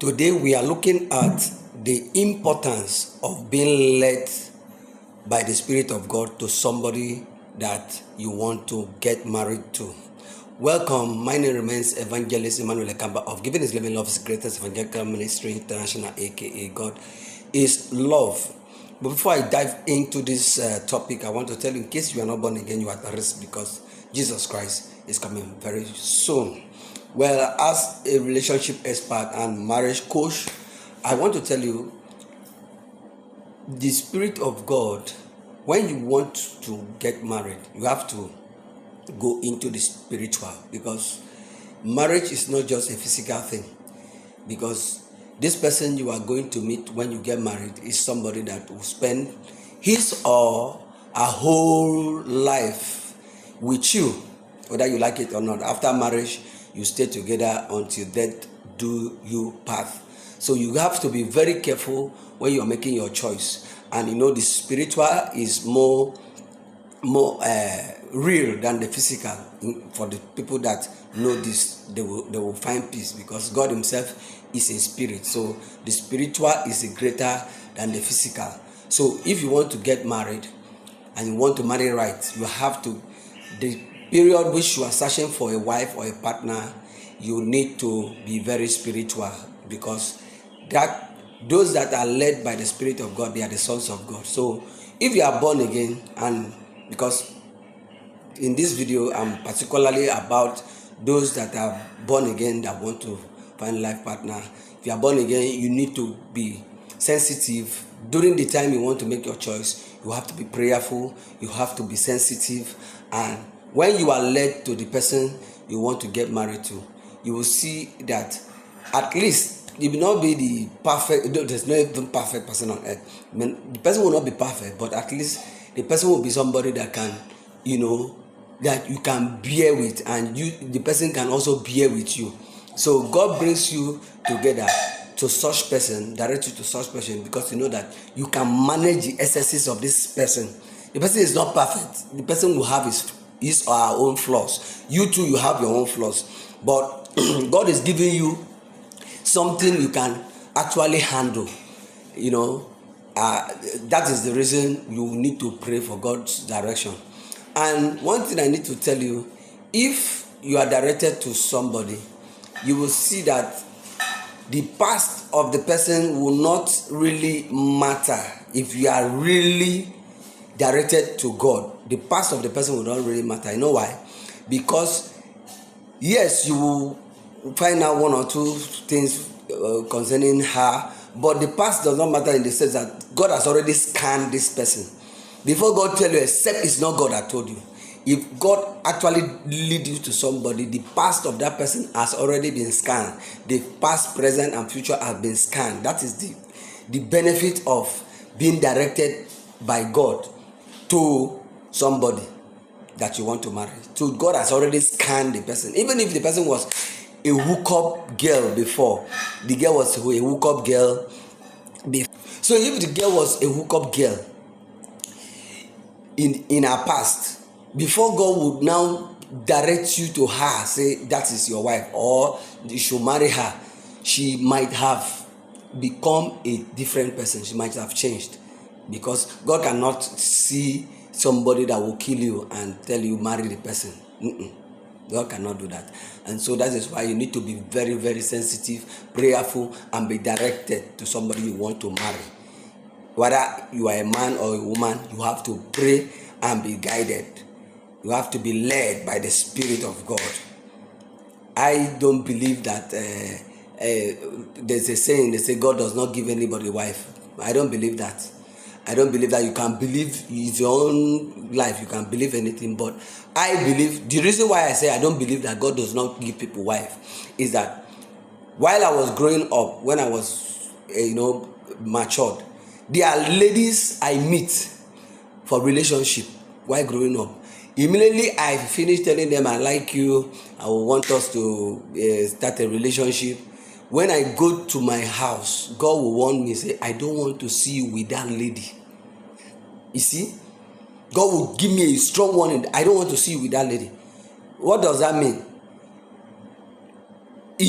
Today we are looking at the importance of being led by the Spirit of God to somebody that you want to get married to. Welcome, my name remains Evangelist Emmanuel Ekamba of Giving His Living Love's Greatest Evangelical Ministry International, aka God is Love. But before I dive into this topic, I want to tell you, in case you are not born again, you are at risk because Jesus Christ is coming very soon. Well, as a relationship expert and marriage coach, I want to tell you the Spirit of God. When you want to get married, you have to go into the spiritual, because marriage is not just a physical thing. Because this person you are going to meet when you get married is somebody that will spend his or her whole life with you, whether you like it or not. After marriage, you stay together until death do you part. So you have to be very careful when you are making your choice. And you know, the spiritual is more real than the physical. For the people that know this, they will find peace, because God Himself is a spirit. So the spiritual is greater than the physical. So if you want to get married and you want to marry right, you have to, the period which you are searching for a wife or a partner, you need to be very spiritual, because that those that are led by the Spirit of God, they are the sons of God. So if you are born again, and because in this video I'm particularly about those that are born again that want to find a life partner. If you are born again, you need to be sensitive during the time you want to make your choice. You have to be prayerful, you have to be sensitive, and when you are led to the person you want to get married to, you will see that at least it will not be the perfect, there's no even perfect person on earth. I mean, the person will not be perfect, but at least the person will be somebody that can, that you can bear with, and the person can also bear with you. So God brings you together to such person, direct you to such person, because you know that you can manage the excesses of this person. The person is not perfect. The person will have his or her own flaws. You too, you have your own flaws. But God is giving you something you can actually handle. That is the reason you need to pray for God's direction. And one thing I need to tell you, if you are directed to somebody, you will see that the past of the person will not really matter. If you are really directed to God, the past of the person will not really matter. You know why? Because yes, you will find out one or two things concerning her, but the past does not matter, in the sense that God has already scanned this person. Before God tell you, except it's not God that told you. If God actually lead you to somebody, the past of that person has already been scanned. The past, present, and future have been scanned. That is the benefit of being directed by God to somebody that you want to marry. So God has already scanned the person. Even if the person was a hookup girl before, the girl was a hookup girl before. So if the girl was a hookup girl in her past, before God would now direct you to her, say that is your wife, or you should marry her, she might have become a different person. She might have changed, because God cannot see somebody that will kill you and tell you marry the person. God cannot do that. And so that is why you need to be very, very sensitive, prayerful, and be directed to somebody you want to marry. Whether you are a man or a woman, you have to pray and be guided. You have to be led by the Spirit of God. I don't believe that there's a saying, they say God does not give anybody a wife. I don't believe that. I don't believe that. You can believe it's your own life, you can believe anything, but I believe, the reason why I say I don't believe that God does not give people wife is that while I was growing up, when I was matured, there are ladies I meet for relationship while growing up. Immediately I finish telling them I like you, I want us to start a relationship. When I go to my house, God will warn me, say, I don't want to see you with that lady. You see, God will give me a strong warning. I don't want to see you with that lady. What does that mean?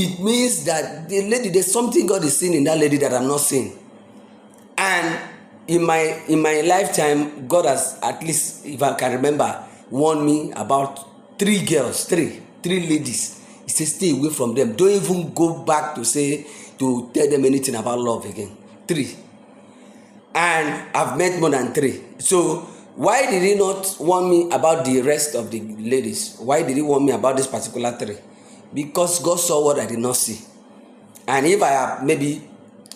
it means that the lady, there's something God is seeing in that lady that I'm not seeing. And in my lifetime, God has, at least if I can remember, warned me about three ladies. He says, stay away from them. Don't even go back to tell them anything about love again. 3. And I've met more than 3. So why did he not warn me about the rest of the ladies? Why did he warn me about this particular 3? Because God saw what I did not see. And if I have maybe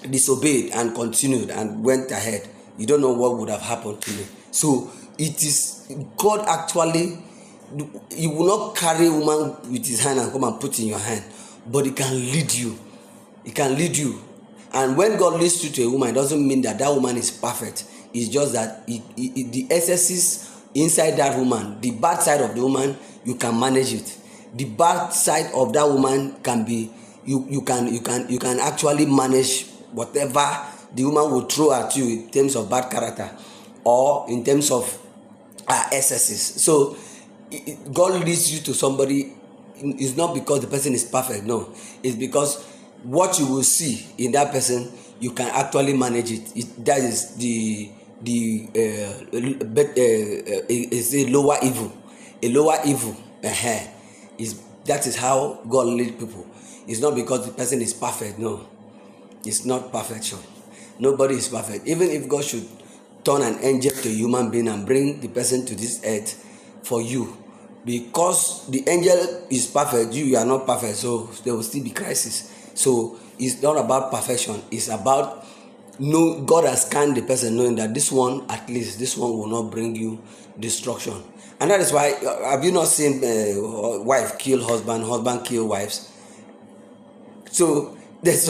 disobeyed and continued and went ahead, you don't know what would have happened to me. So it is God actually, he will not carry a woman with his hand and come and put in your hand, but he can lead you. He can lead you. And when God leads you to a woman, it doesn't mean that woman is perfect. It's just that the excesses inside that woman, the bad side of the woman, you can manage it. The bad side of that woman can be, you can actually manage whatever the woman will throw at you in terms of bad character or in terms of excesses. So God leads you to somebody. It's not because the person is perfect. No, it's because what you will see in that person, you can actually manage it. That is is a lower evil. A lower evil. That is how God leads people. It's not because the person is perfect. No, it's not perfection. Nobody is perfect. Even if God should turn an angel to a human being and bring the person to this earth for you, because the angel is perfect, you are not perfect, so there will still be crisis. So it's not about perfection. It's about God has scanned the person, knowing that this one, at least this one, will not bring you destruction. And that is why, have you not seen wife kill husband, husband kill wives? So these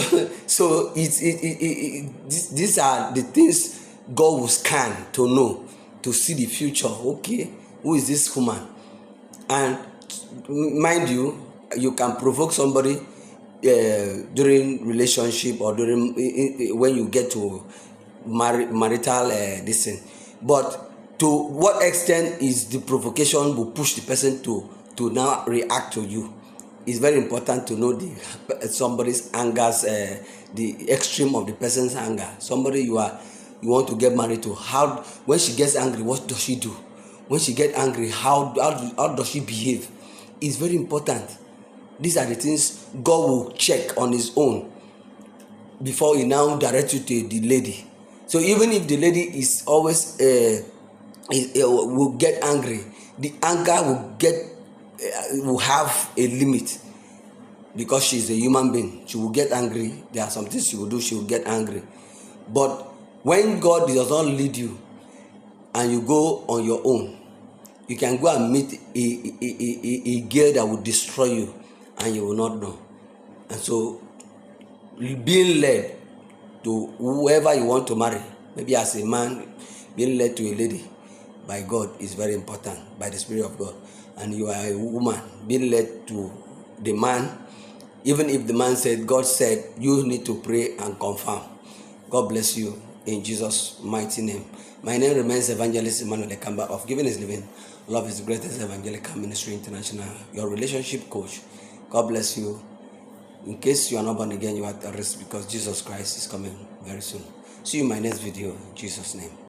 are the things God will scan to know, to see the future. Okay, who is this woman? And mind you, you can provoke somebody during relationship or during when you get to marital this thing. But to what extent is the provocation will push the person to now react to you? It's very important to know somebody's angers, the extreme of the person's anger. Somebody you want to get married to, how when she gets angry, what does she do? When she gets angry, how does she behave? It's very important. These are the things God will check on his own before he now directs you to the lady. So even if the lady is always will get angry, the anger will have a limit, because she's a human being. She will get angry. There are some things she will do, she will get angry. But when God does not lead you and you go on your own, you can go and meet a girl that will destroy you and you will not know. And so being led to whoever you want to marry, maybe as a man, being led to a lady by God is very important, by the Spirit of God. And you are a woman, being led to the man, even if the man said, God said, you need to pray and confirm. God bless you in Jesus' mighty name. My name remains Evangelist Emmanuel Ekamba of Giving is Living. Love is the greatest evangelical ministry international. Your relationship coach. God bless you. In case you are not born again, you are at risk, because Jesus Christ is coming very soon. See you in my next video in Jesus' name.